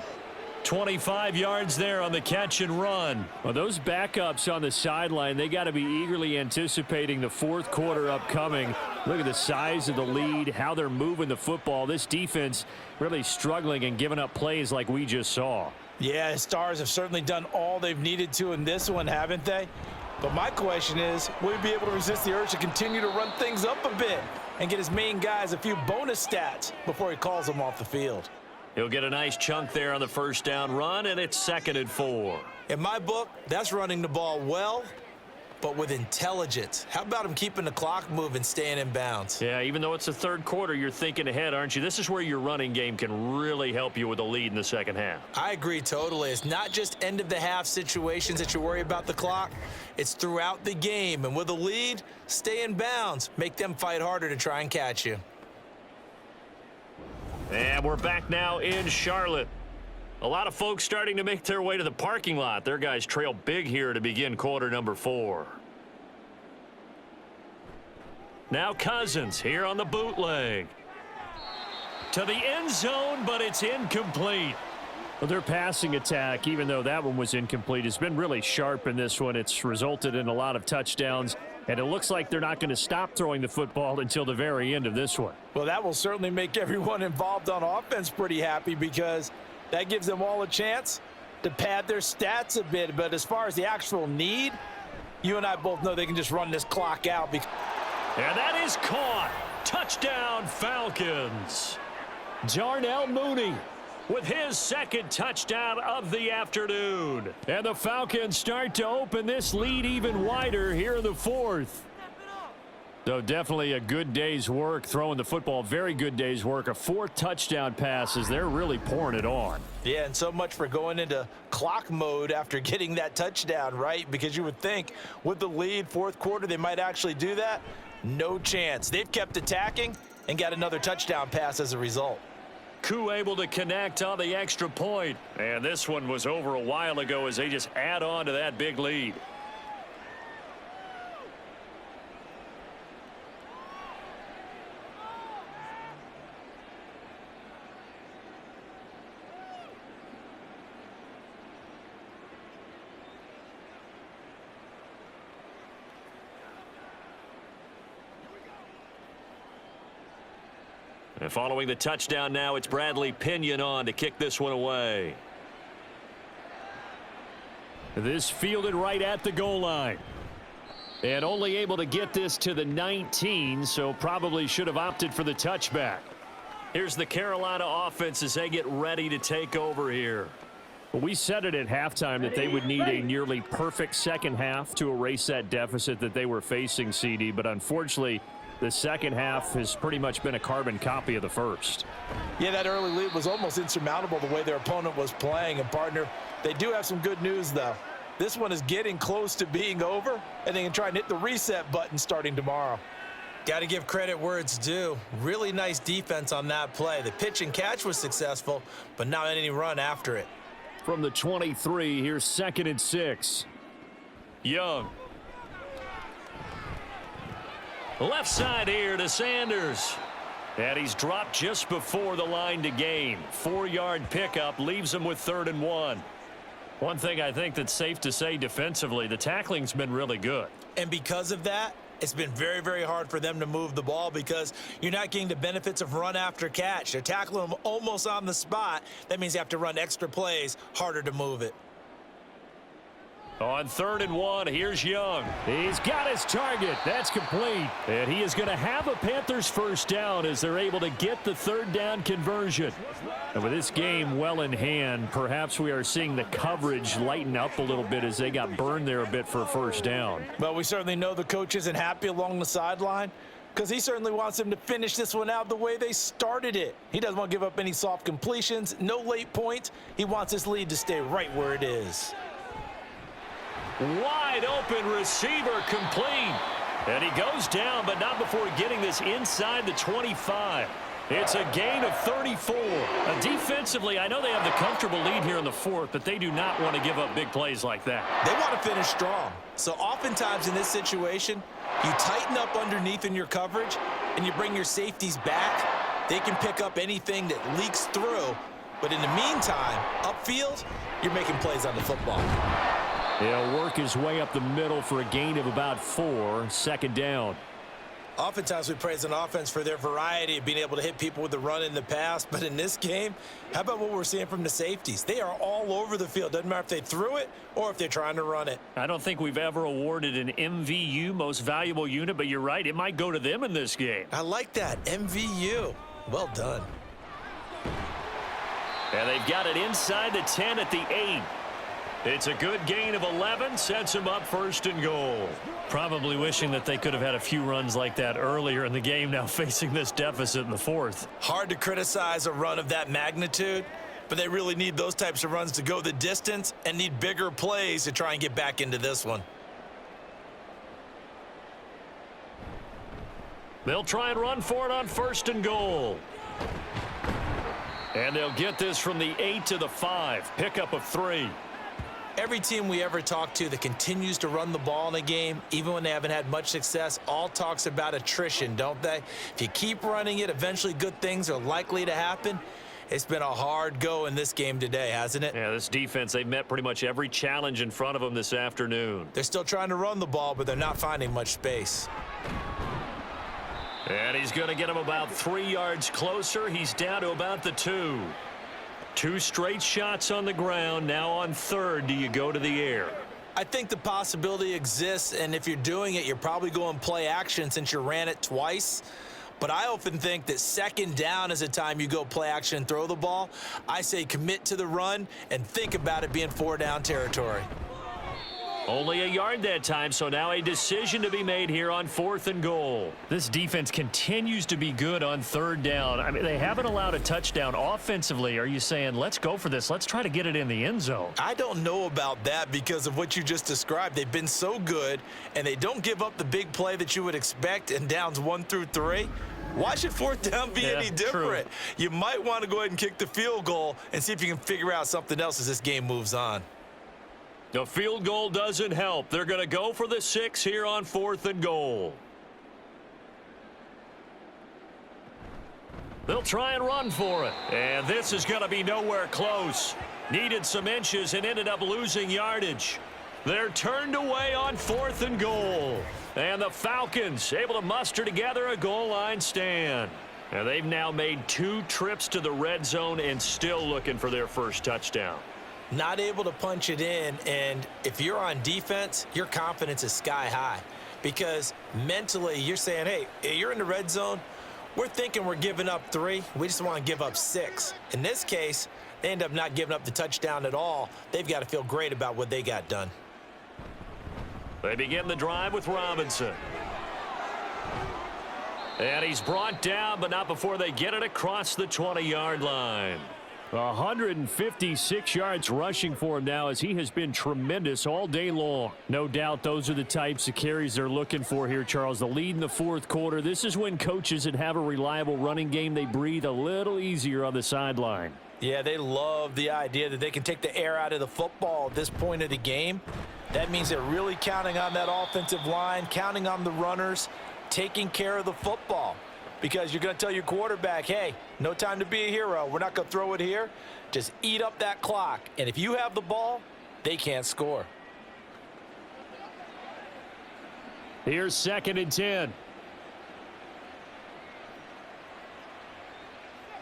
25 yards there on the catch and run. Well, those backups on the sideline, they got to be eagerly anticipating the fourth quarter upcoming. Look at the size of the lead, how they're moving the football. This defense really struggling and giving up plays like we just saw. Yeah, the Stars have certainly done all they've needed to in this one, haven't they? But my question is, will he be able to resist the urge to continue to run things up a bit and get his main guys a few bonus stats before he calls them off the field? He'll get a nice chunk there on the first down run, and it's 2nd and 4. In my book, that's running the ball well, but with intelligence. How about him keeping the clock moving, staying in bounds? Yeah, even though it's the third quarter, you're thinking ahead, aren't you? This is where your running game can really help you with a lead in the second half. I agree totally. It's not just end-of-the-half situations that you worry about the clock. It's throughout the game. And with a lead, stay in bounds. Make them fight harder to try and catch you. And we're back now in Charlotte. A lot of folks starting to make their way to the parking lot. Their guys trail big here to begin quarter number 4. Now Cousins here on the bootleg. To the end zone, but it's incomplete. Well, their passing attack, even though that one was incomplete, has been really sharp in this one. It's resulted in a lot of touchdowns, and it looks like they're not going to stop throwing the football until the very end of this one. Well, that will certainly make everyone involved on offense pretty happy because that gives them all a chance to pad their stats a bit. But as far as the actual need, you and I both know they can just run this clock out. And that is caught. Touchdown, Falcons. Darnell Mooney with his second touchdown of the afternoon. And the Falcons start to open this lead even wider here in the fourth. So definitely a good day's work throwing the football. Very good day's work. A 4 touchdown passes. They're really pouring it on. Yeah, and so much for going into clock mode after getting that touchdown, right? Because you would think with the lead, fourth quarter, they might actually do that. No chance. They've kept attacking and got another touchdown pass as a result. Koo able to connect on the extra point. And this one was over a while ago as they just add on to that big lead. And following the touchdown now, it's Bradley Pinion on to kick this one away. This fielded right at the goal line. And only able to get this to the 19, so probably should have opted for the touchback. Here's the Carolina offense as they get ready to take over here. We said it at halftime that they would need a nearly perfect second half to erase that deficit that they were facing, CD, but unfortunately, the second half has pretty much been a carbon copy of the first. Yeah, that early lead was almost insurmountable the way their opponent was playing. And, partner, they do have some good news, though. This one is getting close to being over, and they can try and hit the reset button starting tomorrow. Got to give credit where it's due. Really nice defense on that play. The pitch and catch was successful, but not any run after it. From the 23, here's 2nd and 6. Young. Left side here to Sanders. And he's dropped just before the line to gain. 4-yard pickup leaves him with 3rd and 1. One thing I think that's safe to say defensively, the tackling's been really good. And because of that, it's been very, very hard for them to move the ball because you're not getting the benefits of run after catch. They're tackling them almost on the spot. That means you have to run extra plays, harder to move it. On 3rd and 1, here's Young. He's got his target. That's complete. And he is going to have a Panthers first down as they're able to get the 3rd down conversion. And with this game well in hand, perhaps we are seeing the coverage lighten up a little bit as they got burned there a bit for a first down. Well, we certainly know the coach isn't happy along the sideline because he certainly wants them to finish this one out the way they started it. He doesn't want to give up any soft completions, no late points. He wants his lead to stay right where it is. Wide open receiver complete. And he goes down, but not before getting this inside the 25. It's a gain of 34. Defensively, I know they have the comfortable lead here in the fourth, but they do not want to give up big plays like that. They want to finish strong. So oftentimes in this situation, you tighten up underneath in your coverage and you bring your safeties back. They can pick up anything that leaks through. But in the meantime, upfield, you're making plays on the football. He'll work his way up the middle for a gain of about 4. 2nd down. Oftentimes we praise an offense for their variety of being able to hit people with the run in the pass. But in this game, how about what we're seeing from the safeties? They are all over the field. Doesn't matter if they threw it or if they're trying to run it. I don't think we've ever awarded an MVU, most valuable unit, but you're right. It might go to them in this game. I like that. MVU. Well done. And they've got it inside the 10 at the 8. It's a good gain of 11, sets him up 1st and goal. Probably wishing that they could have had a few runs like that earlier in the game, now facing this deficit in the 4th. Hard to criticize a run of that magnitude, but they really need those types of runs to go the distance and need bigger plays to try and get back into this one. They'll try and run for it on 1st and goal. And they'll get this from the 8 to the 5, pickup of 3. Every team we ever talk to that continues to run the ball in a game, even when they haven't had much success, all talks about attrition, don't they? If you keep running it, eventually good things are likely to happen. It's been a hard go in this game today, hasn't it? Yeah, this defense, they've met pretty much every challenge in front of them this afternoon. They're still trying to run the ball, but they're not finding much space. And he's going to get him about 3 yards closer. He's down to about the 2. 2 straight shots on the ground. Now on 3rd, do you go to the air? I think the possibility exists, and if you're doing it, you're probably going play action since you ran it twice. But I often think that second down is a time you go play action and throw the ball. I say commit to the run and think about it being 4-down territory. Only a yard that time, so now a decision to be made here on 4th and goal. This defense continues to be good on 3rd down. I mean, they haven't allowed a touchdown offensively. Are you saying, let's go for this? Let's try to get it in the end zone. I don't know about that because of what you just described. They've been so good, and they don't give up the big play that you would expect in downs 1 through 3. Why should 4th down be any different? True. You might want to go ahead and kick the field goal and see if you can figure out something else as this game moves on. The field goal doesn't help. They're going to go for the 6 here on 4th and goal. They'll try and run for it. And this is going to be nowhere close. Needed some inches and ended up losing yardage. They're turned away on 4th and goal. And the Falcons able to muster together a goal line stand. And they've now made 2 trips to the red zone and still looking for their first touchdown. Not able to punch it in, and if you're on defense, your confidence is sky high because mentally you're saying, hey, you're in the red zone. We're thinking we're giving up 3. We just want to give up 6. In this case, they end up not giving up the touchdown at all. They've got to feel great about what they got done. They begin the drive with Robinson. And he's brought down, but not before they get it across the 20-yard line. 156 yards rushing for him now as he has been tremendous all day long. No doubt those are the types of carries they're looking for here, Charles. The lead in the 4th quarter. This is when coaches that have a reliable running game, they breathe a little easier on the sideline. Yeah, they love the idea that they can take the air out of the football at this point of the game. That means they're really counting on that offensive line, counting on the runners, taking care of the football. Because you're going to tell your quarterback, hey, no time to be a hero. We're not going to throw it here. Just eat up that clock. And if you have the ball, they can't score. Here's 2nd and 10.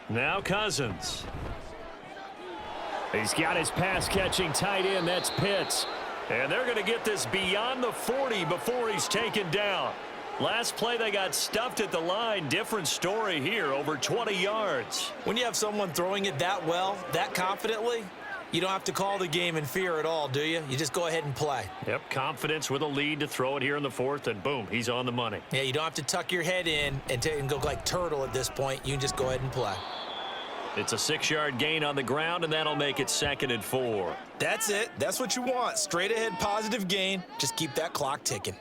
Now Cousins. He's got his pass-catching tight end. That's Pitts. And they're going to get this beyond the 40 before he's taken down. Last play, they got stuffed at the line. Different story here, over 20 yards. When you have someone throwing it that well, that confidently, you don't have to call the game in fear at all, do you? You just go ahead and play. Yep, confidence with a lead to throw it here in the 4th, and boom, he's on the money. Yeah, you don't have to tuck your head in and go like turtle at this point. You can just go ahead and play. It's a 6-yard gain on the ground, and that'll make it 2nd and 4. That's it. That's what you want. Straight ahead positive gain. Just keep that clock ticking.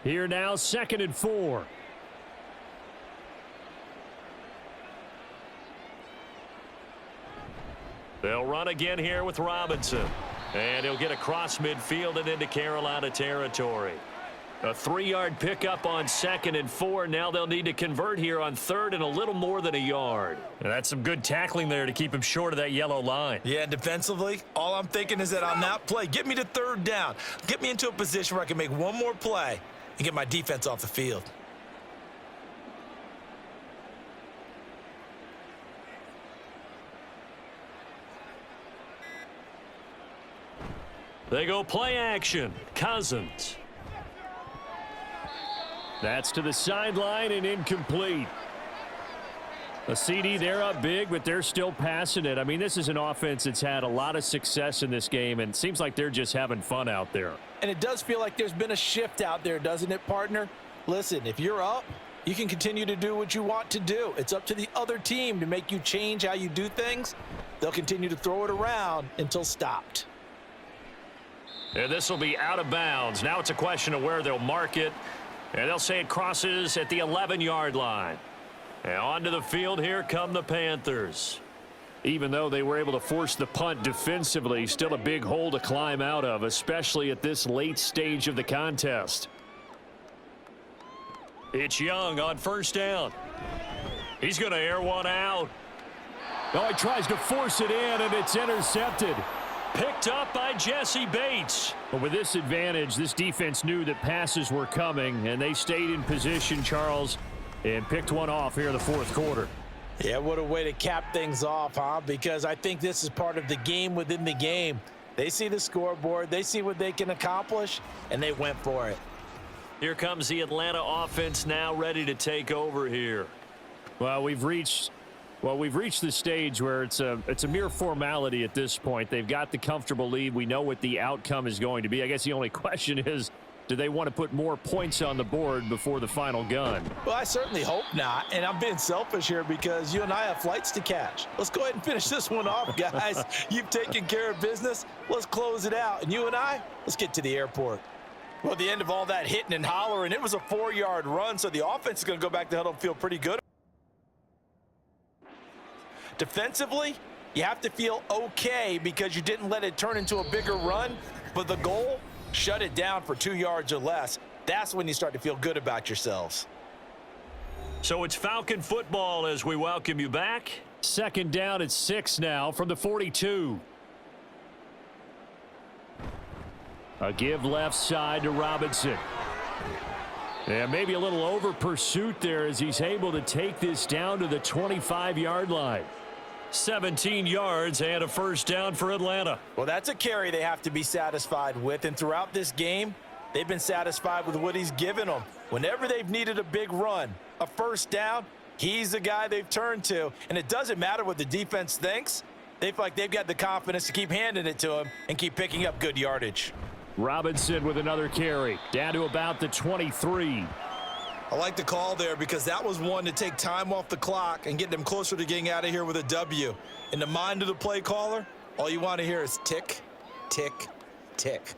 Here now, 2nd and 4. They'll run again here with Robinson. And he'll get across midfield and into Carolina territory. A 3-yard pickup on 2nd and 4. Now they'll need to convert here on 3rd and a little more than a yard. And that's some good tackling there to keep him short of that yellow line. Yeah, defensively, all I'm thinking is that on that play, get me to 3rd down. Get me into a position where I can make one more play and get my defense off the field. They go play action. Cousins. That's to the sideline and incomplete. A CD, they're up big, but they're still passing it. I mean, this is an offense that's had a lot of success in this game, and it seems like they're just having fun out there. And it does feel like there's been a shift out there, doesn't it, partner? Listen, if you're up, you can continue to do what you want to do. It's up to the other team to make you change how you do things. They'll continue to throw it around until stopped. And this will be out of bounds. Now it's a question of where they'll mark it. And they'll say it crosses at the 11-yard line. And onto the field, here come the Panthers. Even though they were able to force the punt defensively, still a big hole to climb out of, especially at this late stage of the contest. It's Young on 1st down. He's going to air one out. Oh, he tries to force it in, and it's intercepted. Picked up by Jesse Bates. But with this advantage, this defense knew that passes were coming, and they stayed in position, Charles, and picked one off here in the 4th quarter. Yeah, what a way to cap things off, huh? Because I think this is part of the game within the game. They see the scoreboard, they see what they can accomplish, and they went for it. Here comes the Atlanta offense now ready to take over here. Well, we've reached the stage where it's a mere formality at this point. They've got the comfortable lead. We know what the outcome is going to be. I guess the only question is, do they want to put more points on the board before the final gun? Well, I certainly hope not, and I'm being selfish here because you and I have flights to catch. Let's go ahead and finish this one off, guys. You've taken care of business. Let's close it out, and you and I, let's get to the airport. Well, at the end of all that hitting and hollering, it was a 4-yard run, so the offense is going to go back to the huddle and feel pretty good. Defensively, you have to feel okay because you didn't let it turn into a bigger run, but the goal, shut it down for 2 yards or less. That's when you start to feel good about yourselves. So it's Falcon football as we welcome you back. Second down at 6 now from the 42. A give left side to Robinson. And maybe a little over pursuit there as he's able to take this down to the 25-yard line. 17 yards and a first down for Atlanta. Well, that's a carry they have to be satisfied with, and throughout this game, they've been satisfied with what he's given them. Whenever they've needed a big run, a first down, he's the guy they've turned to, and it doesn't matter what the defense thinks. They feel like they've got the confidence to keep handing it to him and keep picking up good yardage. Robinson with another carry, down to about the 23. I like the call there because that was one to take time off the clock and get them closer to getting out of here with a W. In the mind of the play caller, all you want to hear is tick, tick, tick.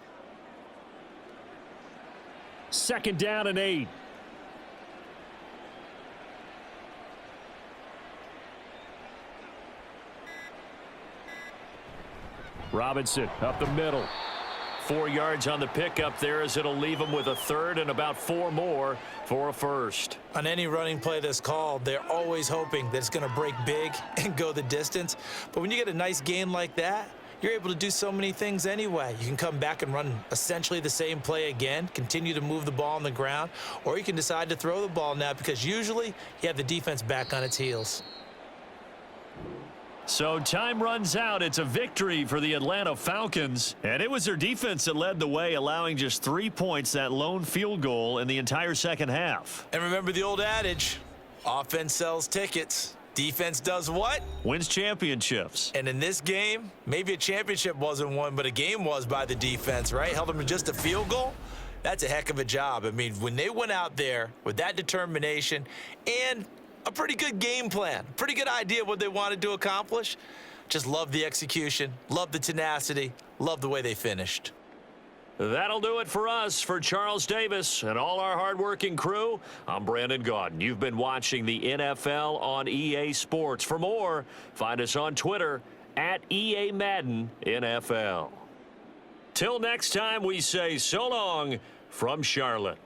Second down and 8. Robinson up the middle. 4 yards on the pickup there as it'll leave them with a third and about 4 more for a first. On any running play that's called, they're always hoping that it's going to break big and go the distance. But when you get a nice gain like that, you're able to do so many things anyway. You can come back and run essentially the same play again, continue to move the ball on the ground, or you can decide to throw the ball now because usually you have the defense back on its heels. So time runs out. It's a victory for the Atlanta Falcons. And it was their defense that led the way, allowing just 3 points, that lone field goal in the entire second half. And remember the old adage, offense sells tickets. Defense does what? Wins championships. And in this game, maybe a championship wasn't won, but a game was by the defense, right? Held them to just a field goal. That's a heck of a job. I mean, when they went out there with that determination and a pretty good game plan, pretty good idea of what they wanted to accomplish. Just love the execution, love the tenacity, love the way they finished. That'll do it for us. For Charles Davis and all our hardworking crew, I'm Brandon Gaudin. You've been watching the NFL on EA Sports. For more, find us on Twitter at EA Madden NFL. Till next time, we say so long from Charlotte.